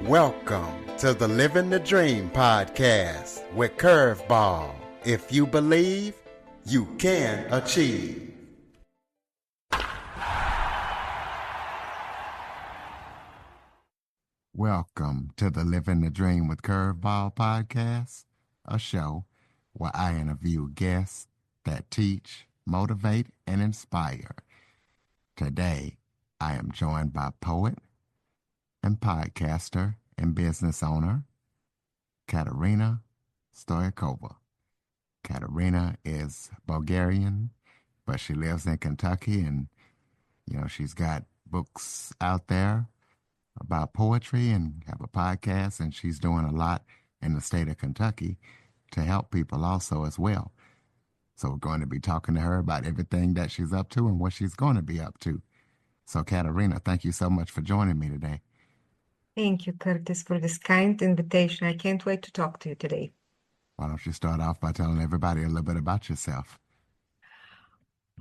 Welcome to the Living the Dream podcast with Curveball. If you believe, you can achieve. Welcome to the Living the Dream with Curveball podcast, a show where I interview guests that teach, motivate, and inspire. Today, I am joined by poet and podcaster and business owner, Katerina Stoykova. Katerina is Bulgarian, but she lives in Kentucky, and she's got books out there about poetry and have a podcast, and she's doing a lot in the state of Kentucky to help people also as well. So we're going to be talking to her about everything that she's up to and what she's going to be up to. So Katerina, thank you so much for joining me today. Thank you, Curtis, for this kind invitation. I can't wait to talk to you today. Why don't you start off by telling everybody a little bit about yourself?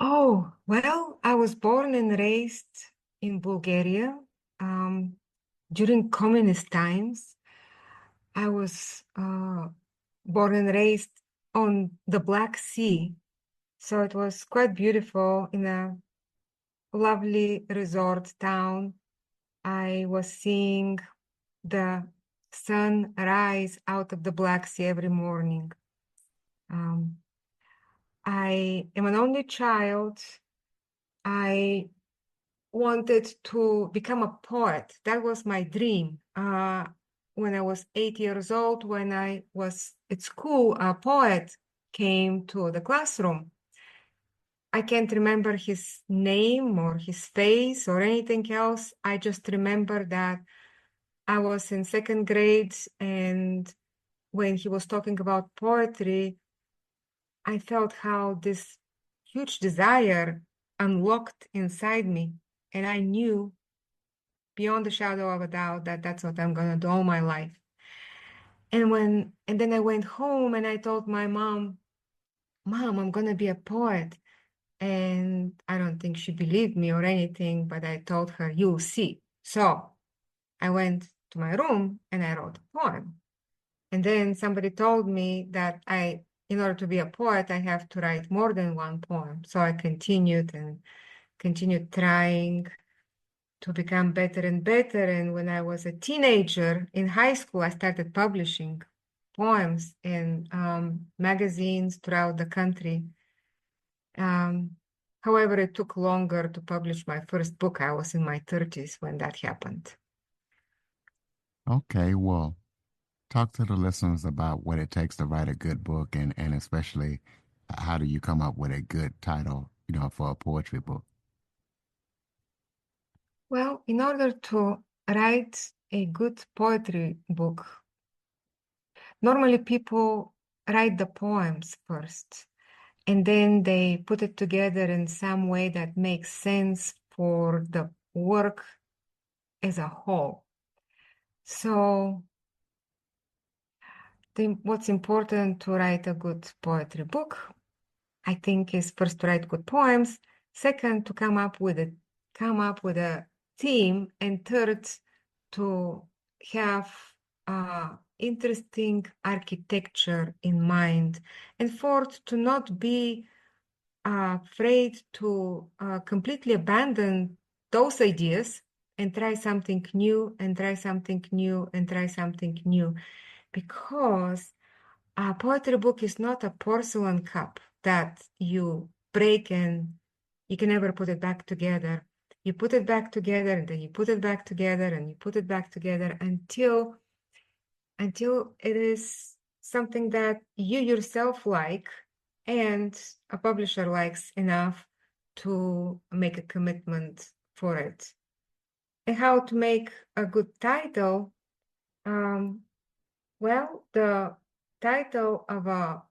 Oh, well, I was born and raised in Bulgaria during communist times. I was born and raised on the Black Sea, so it was quite beautiful in a lovely resort town. I was seeing the sun rise out of the Black Sea every morning. I am an only child. I wanted to become a poet. That was my dream. When I was 8 years old, when I was at school, a poet came to the classroom. I can't remember his name or his face or anything else. I just remember that I was in second grade, and when he was talking about poetry, I felt how this huge desire unlocked inside me. And I knew beyond the shadow of a doubt that that's what I'm going to do all my life. And then I went home and I told my mom, I'm going to be a poet. And I don't think she believed me or anything, but I told her, you'll see. So I went to my room and I wrote a poem. And then somebody told me that in order to be a poet, I have to write more than one poem. So I continued trying to become better and better. And when I was a teenager in high school, I started publishing poems in magazines throughout the country. However, it took longer to publish my first book. I was in my 30s when that happened. Okay, well, talk to the listeners about what it takes to write a good book, and especially how do you come up with a good title, for a poetry book? Well, in order to write a good poetry book, normally people write the poems first, and then they put it together in some way that makes sense for the work as a whole. So what's important to write a good poetry book, I think, is first to write good poems, second to come up with a theme, and third to have interesting architecture in mind, and fourth to not be afraid to completely abandon those ideas and try something new and try something new and try something new, because a poetry book is not a porcelain cup that you break and you can never put it back together. You put it back together, and then you put it back together, and you put it back together until it is something that you yourself like and a publisher likes enough to make a commitment for it. And how to make a good title? Well, the title of a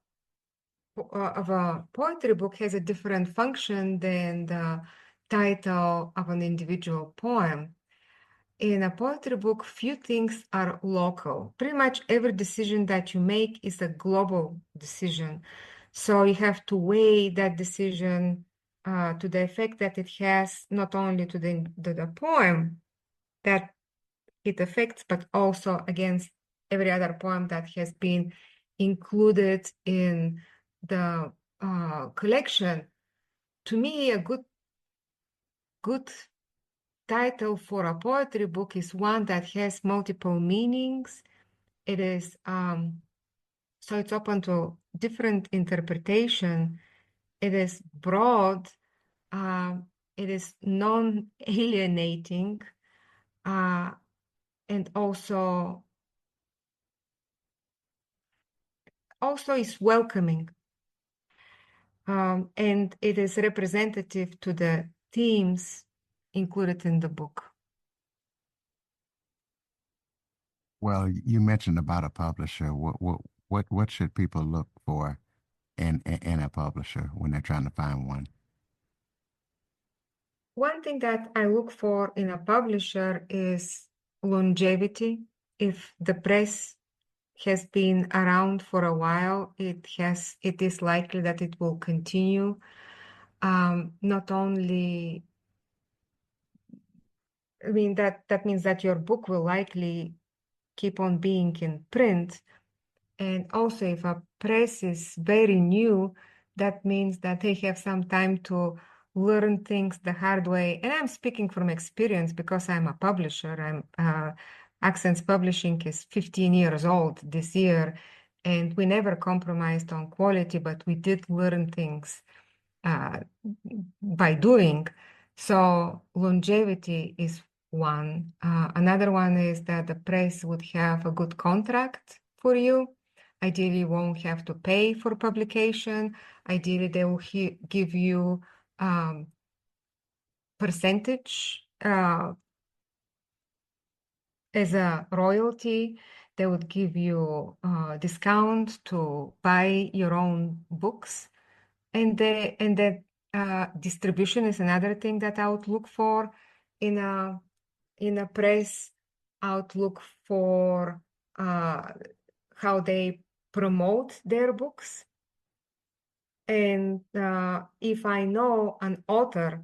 poetry book has a different function than the title of an individual poem. In a poetry book, few things are local. Pretty much every decision that you make is a global decision. So you have to weigh that decision to the effect that it has not only to the poem that it affects, but also against every other poem that has been included in the collection. To me, a good title for a poetry book is one that has multiple meanings. It is so it's open to different interpretation. It is broad. It is non-alienating, and also is welcoming. And it is representative to the themes included in the book. Well, you mentioned about a publisher. What should people look for in a publisher when they're trying to find one? One thing that I look for in a publisher is longevity. If the press has been around for a while, it is likely that it will continue. Not only, I mean, that means that your book will likely keep on being in print. And also, if a press is very new, that means that they have some time to learn things the hard way. And I'm speaking from experience because I'm a publisher. Accents Publishing is 15 years old this year, and we never compromised on quality, but we did learn things uh, by doing. So longevity is one. Another one is that the press would have a good contract for you. Ideally, you won't have to pay for publication. Ideally, they will give you percentage as a royalty. They would give you a discount to buy your own books. And that distribution is another thing that I would look for in a press. I would look for how they promote their books. And if I know an author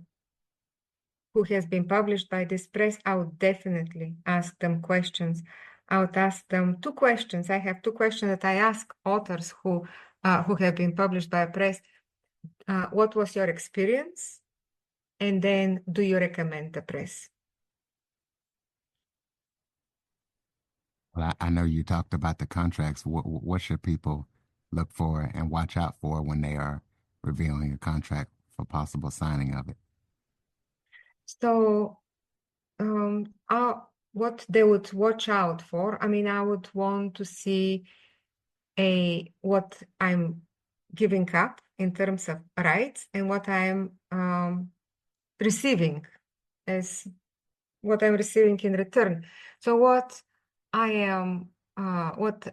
who has been published by this press, I would definitely ask them questions. I would ask them two questions. I have two questions that I ask authors who have been published by a press. What was your experience? And then, do you recommend the press? Well, I know you talked about the contracts. What should people look for and watch out for when they are reviewing a contract for possible signing of it? So, what they would watch out for, I mean, I would want to see what I'm giving up in terms of rights and what I'm receiving as what I'm receiving in return. So what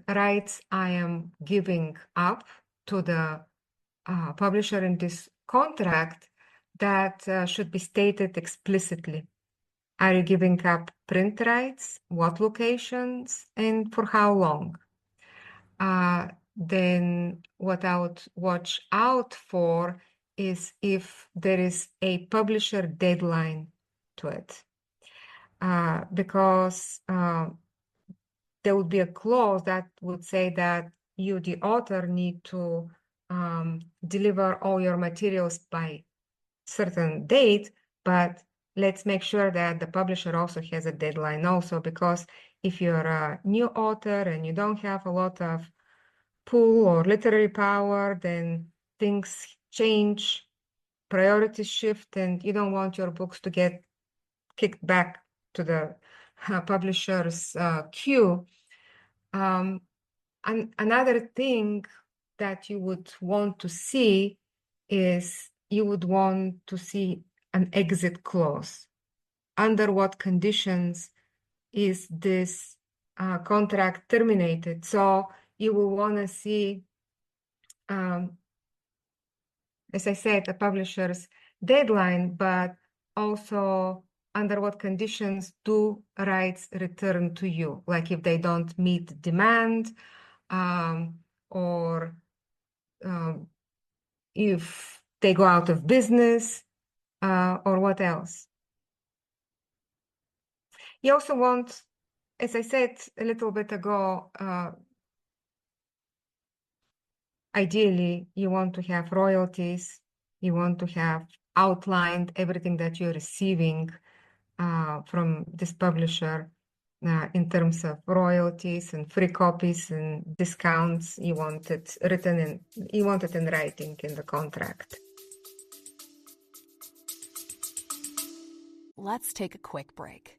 rights I am giving up to the publisher in this contract, that should be stated explicitly. Are you giving up print rights? What locations and for how long? Then what I would watch out for is if there is a publisher deadline to it. Because there would be a clause that would say that you, the author, need to deliver all your materials by certain date, but let's make sure that the publisher also has a deadline also, because if you're a new author and you don't have a lot of pull or literary power, then things change, priorities shift, and you don't want your books to get kicked back to the publisher's queue. And another thing that you would want to see is you would want to see an exit clause. Under what conditions is this contract terminated? So you will want to see, as I said, a publisher's deadline, but also under what conditions do rights return to you? Like if they don't meet demand, or if they go out of business, or what else? You also want as I said a little bit ago, ideally, you want to have royalties. You want to have outlined everything that you're receiving from this publisher in terms of royalties and free copies and discounts. You want it in writing in the contract. Let's take a quick break.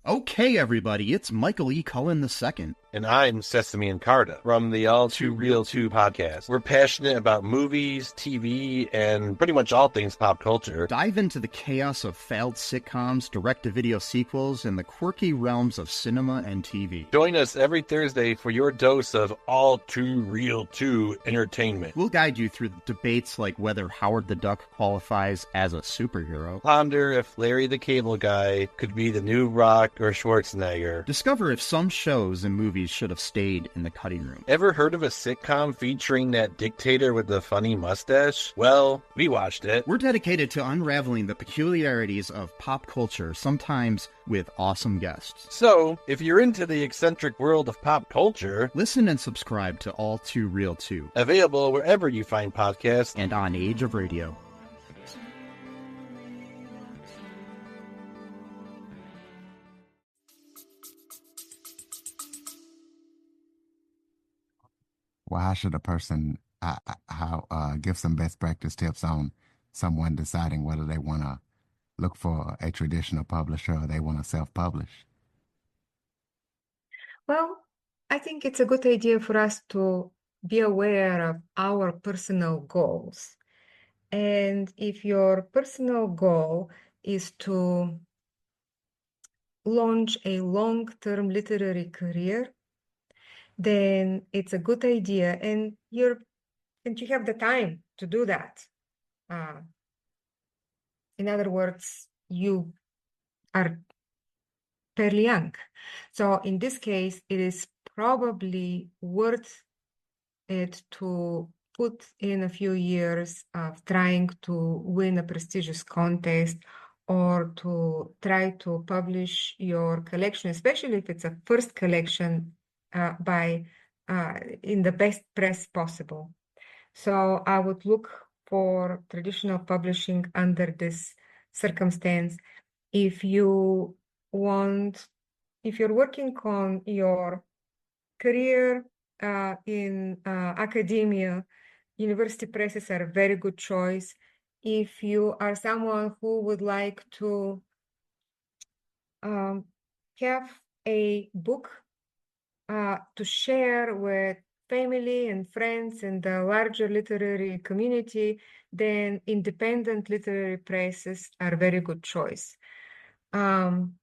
Okay, everybody, it's Michael E. Cullen II. And I'm Sesame and Carta from the All Too Real 2 podcast. We're passionate about movies, TV, and pretty much all things pop culture. Dive into the chaos of failed sitcoms, direct-to-video sequels, and the quirky realms of cinema and TV. Join us every Thursday for your dose of All Too Real 2 entertainment. We'll guide you through debates like whether Howard the Duck qualifies as a superhero. Ponder if Larry the Cable Guy could be the new Rock or Schwarzenegger. Discover if some shows and movies should have stayed in the cutting room. Ever heard of a sitcom featuring that dictator with the funny mustache? Well, we watched it. We're dedicated to unraveling the peculiarities of pop culture, sometimes with awesome guests. So, if you're into the eccentric world of pop culture, listen and subscribe to All Too Real 2. Available wherever you find podcasts and on Age of Radio. Well, how should a person give some best practice tips on someone deciding whether they want to look for a traditional publisher or they want to self-publish? Well, I think it's a good idea for us to be aware of our personal goals. And if your personal goal is to launch a long-term literary career, then it's a good idea, and you have the time to do that. In other words, you are fairly young. So in this case, it is probably worth it to put in a few years of trying to win a prestigious contest or to try to publish your collection, especially if it's a first collection, in the best press possible. So I would look for traditional publishing under this circumstance. If you're working on your career in academia, university presses are a very good choice. If you are someone who would like to have a book to share with family and friends and the larger literary community, then independent literary presses are a very good choice. Then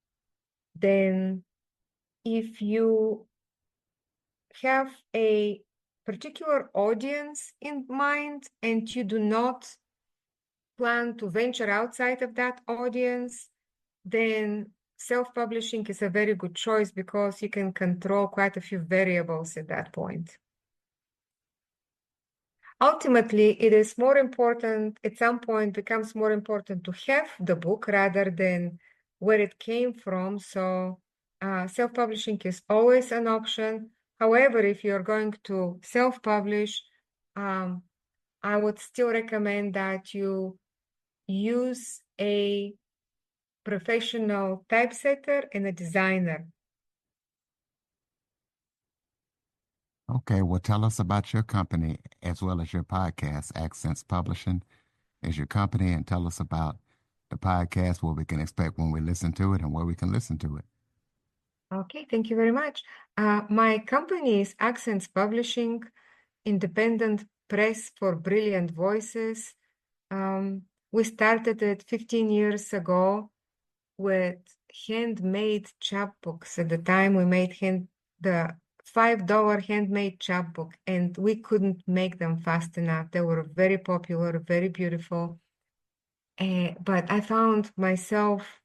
if you have a particular audience in mind and you do not plan to venture outside of that audience, then self-publishing is a very good choice because you can control quite a few variables at that point. Ultimately, it is more important, at some point becomes more important to have the book rather than where it came from. So self-publishing is always an option. However, if you're going to self-publish, I would still recommend that you use a professional typesetter and a designer. Okay, well, tell us about your company as well as your podcast. Accents Publishing is your company, and tell us about the podcast, what we can expect when we listen to it and where we can listen to it. Okay, thank you very much. My company is Accents Publishing, independent press for brilliant voices. We started it 15 years ago with handmade chapbooks. At the time, we made the $5 handmade chapbook, and we couldn't make them fast enough. They were very popular, very beautiful. But I found myself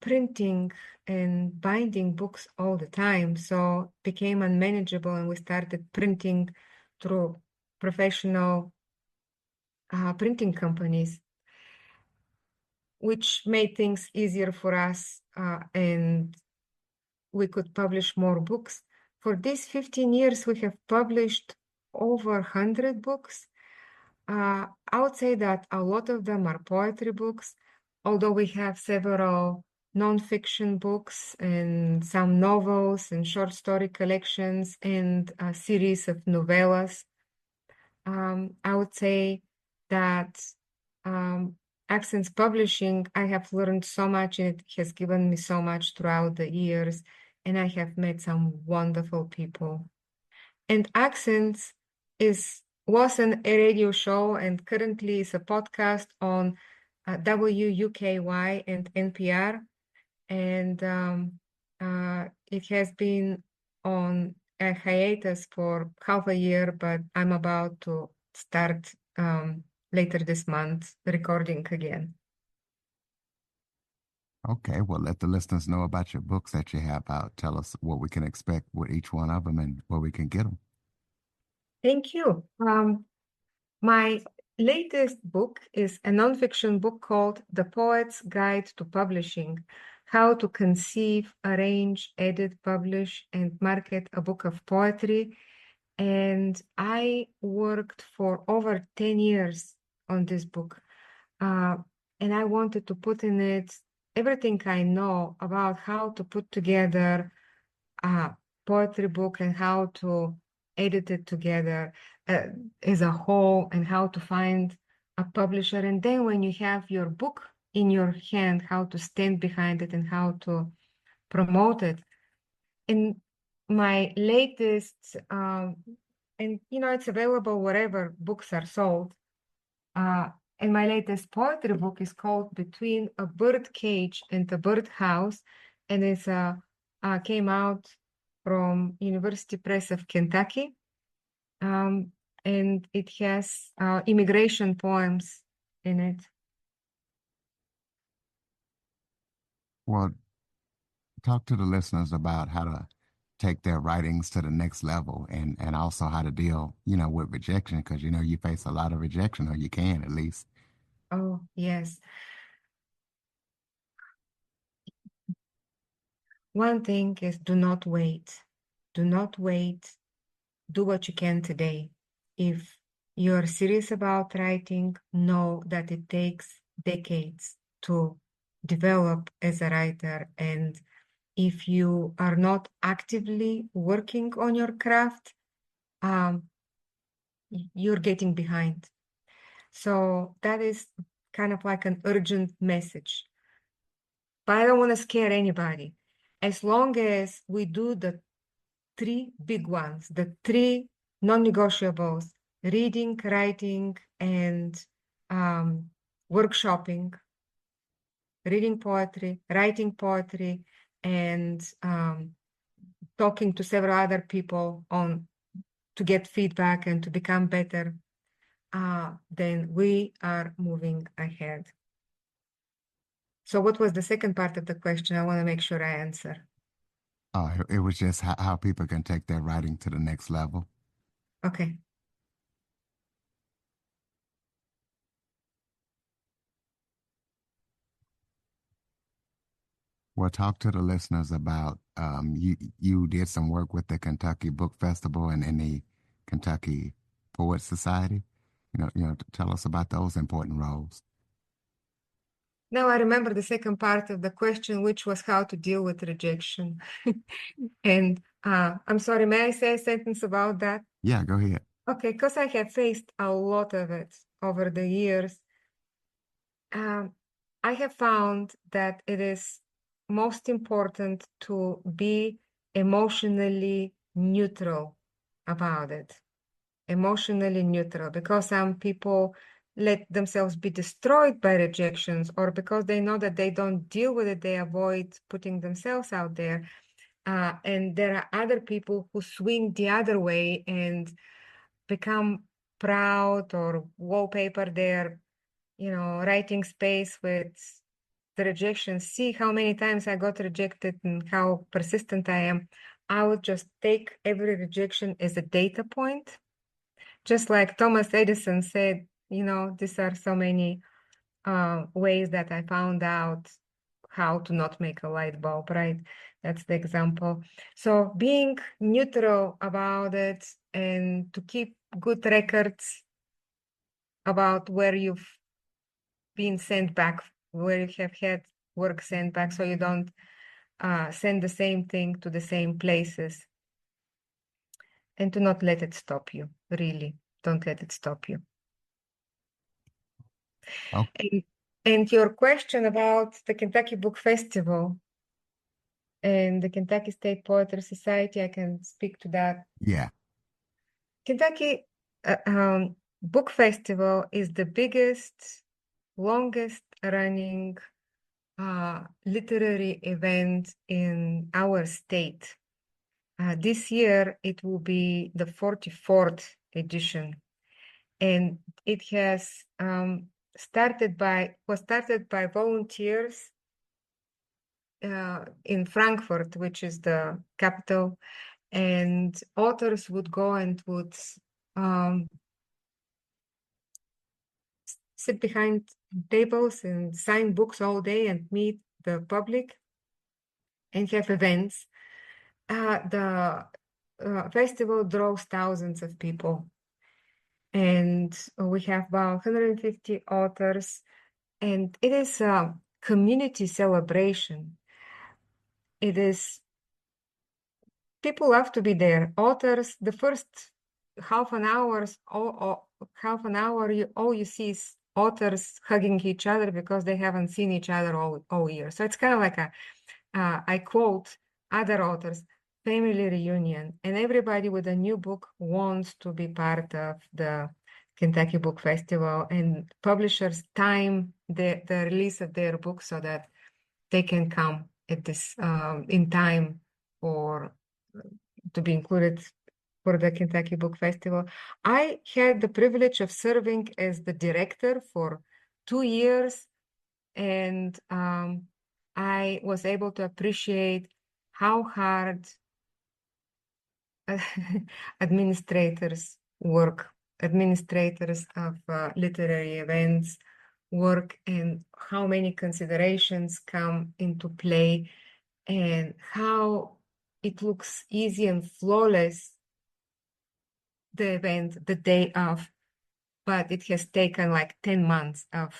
printing and binding books all the time, so it became unmanageable, and we started printing through professional printing companies, which made things easier for us. And we could publish more books. For these 15 years, we have published over 100 books. I would say that a lot of them are poetry books, although we have several nonfiction books and some novels and short story collections and a series of novellas. I would say that Accents Publishing, I have learned so much, and it has given me so much throughout the years, and I have met some wonderful people. And Accents was a radio show and currently is a podcast on WUKY and NPR. And it has been on a hiatus for half a year, but I'm about to start later this month recording again. Okay, well, let the listeners know about your books that you have out. Tell us what we can expect with each one of them and where we can get them. Thank you. My latest book is a nonfiction book called The Poet's Guide to Publishing: How to Conceive, Arrange, Edit, Publish, and Market a Book of Poetry. And I worked for over 10 years on this book. And I wanted to put in it everything I know about how to put together a poetry book and how to edit it together as a whole, and how to find a publisher. And then when you have your book in your hand, how to stand behind it and how to promote it. And my latest, and it's available wherever books are sold. And my latest poetry book is called Between a Bird Cage and a Bird House, and it's came out from University Press of Kentucky, and it has immigration poems in it. Well, talk to the listeners about how to take their writings to the next level, and also how to deal, with rejection, because, you face a lot of rejection, or you can at least. Oh, yes. One thing is, do not wait. Do not wait. Do what you can today. If you're serious about writing, know that it takes decades to develop as a writer. And if you are not actively working on your craft, you're getting behind. So that is kind of like an urgent message. But I don't want to scare anybody. As long as we do the three big ones, the three non-negotiables: reading, writing, and workshopping, reading poetry, writing poetry, and talking to several other people to get feedback and to become better, then we are moving ahead. So what was the second part of the question? I want to make sure I answer. It was just how people can take their writing to the next level. Okay. Well, talk to the listeners about you did some work with the Kentucky Book Festival and the Kentucky Poet Society. Tell us about those important roles. Now I remember the second part of the question, which was how to deal with rejection. And I'm sorry, may I say a sentence about that? Yeah, go ahead. Okay, because I have faced a lot of it over the years. I have found that it is most important to be emotionally neutral about it. Emotionally neutral, because some people let themselves be destroyed by rejections, or because they know that they don't deal with it, they avoid putting themselves out there. And there are other people who swing the other way and become proud or wallpaper their writing space with the rejection. See how many times I got rejected and how persistent I am. I would just take every rejection as a data point. Just like Thomas Edison said, these are so many ways that I found out how to not make a light bulb, right? That's the example. So being neutral about it and to keep good records about where you've been sent back, where you have had work sent back, so you don't send the same thing to the same places, and to not let it stop you, really. Don't let it stop you. Oh, And your question about the Kentucky Book Festival and the Kentucky State Poetry Society, I can speak to that. yeah. Kentucky Book Festival is the biggest, longest running literary event in our state. This year, it will be the 44th edition. And it has was started by volunteers in Frankfurt, which is the capital, and authors would go and would sit behind tables and sign books all day and meet the public and have events. The festival draws thousands of people, and we have about 150 authors, and it is a community celebration. It is, people love to be there. Authors, the first half an hour, all you see is authors hugging each other because they haven't seen each other all year. So it's kind of like I quote other authors, family reunion, and everybody with a new book wants to be part of the Kentucky Book Festival, and publishers time the release of their book so that they can come at this in time for to be included for the Kentucky Book Festival. I had the privilege of serving as the director for 2 years, and I was able to appreciate how hard administrators work, administrators of literary events work, and how many considerations come into play, and how it looks easy and flawless, the event, the day of, but it has taken like 10 months of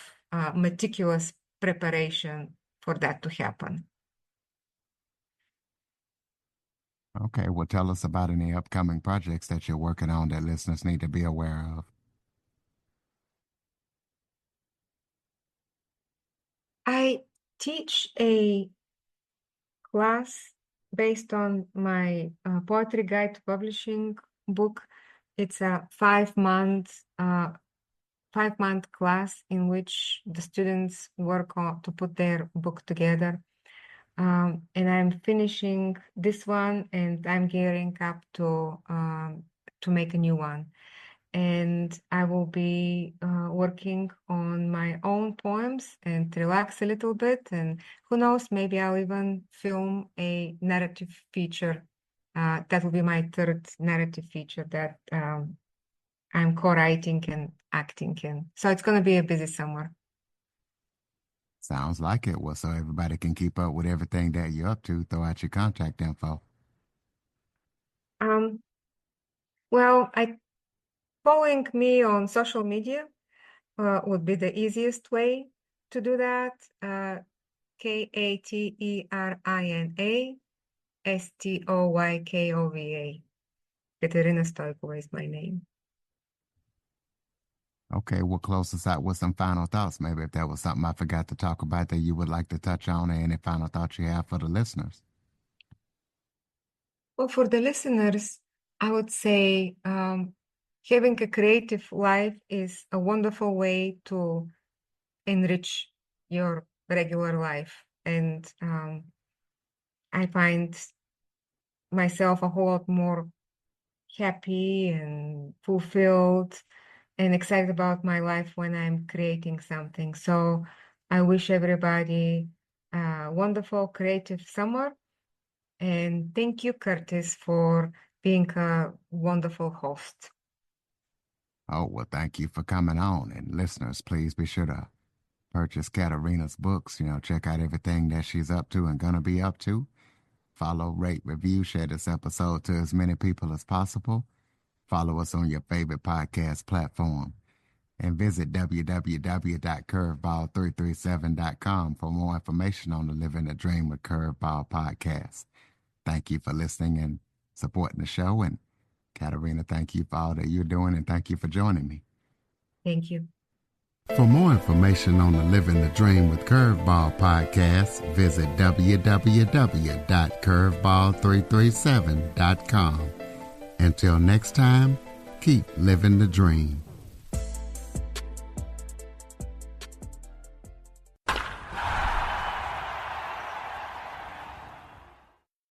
meticulous preparation for that to happen. Okay, well, tell us about any upcoming projects that you're working on that listeners need to be aware of. I teach a class based on my poetry guide to publishing book. It's a 5-month class in which the students work on to put their book together. And I'm finishing this one, and I'm gearing up to make a new one. And I will be working on my own poems and relax a little bit. And who knows, maybe I'll even film a narrative feature. That will be my third narrative feature that I'm co-writing and acting in. So it's going to be a busy summer. Sounds like it. Well, so everybody can keep up with everything that you're up to, throw out your contact info. Well, following me on social media would be the easiest way to do that. Katerina Stoykova. Katerina Stoykova is my name. Okay, we'll close us out with some final thoughts. Maybe if there was something I forgot to talk about that you would like to touch on, or any final thoughts you have for the listeners. Well, for the listeners, I would say having a creative life is a wonderful way to enrich your regular life. And I find myself a whole lot more happy and fulfilled and excited about my life when I'm creating something. So I wish everybody a wonderful creative summer. And thank you, Curtis, for being a wonderful host. Oh, well, thank you for coming on. And listeners, please be sure to Purchase Katerina's books. Check out everything that she's up to and gonna be up to. Follow, rate, review, share this episode to as many people as possible. Follow us on your favorite podcast platform. And visit www.curveball337.com for more information on the Living the Dream with Curveball podcast. Thank you for listening and supporting the show. And Katerina, thank you for all that you're doing, and thank you for joining me. Thank you. For more information on the Living the Dream with Curveball podcast, visit www.curveball337.com. Until next time, keep living the dream.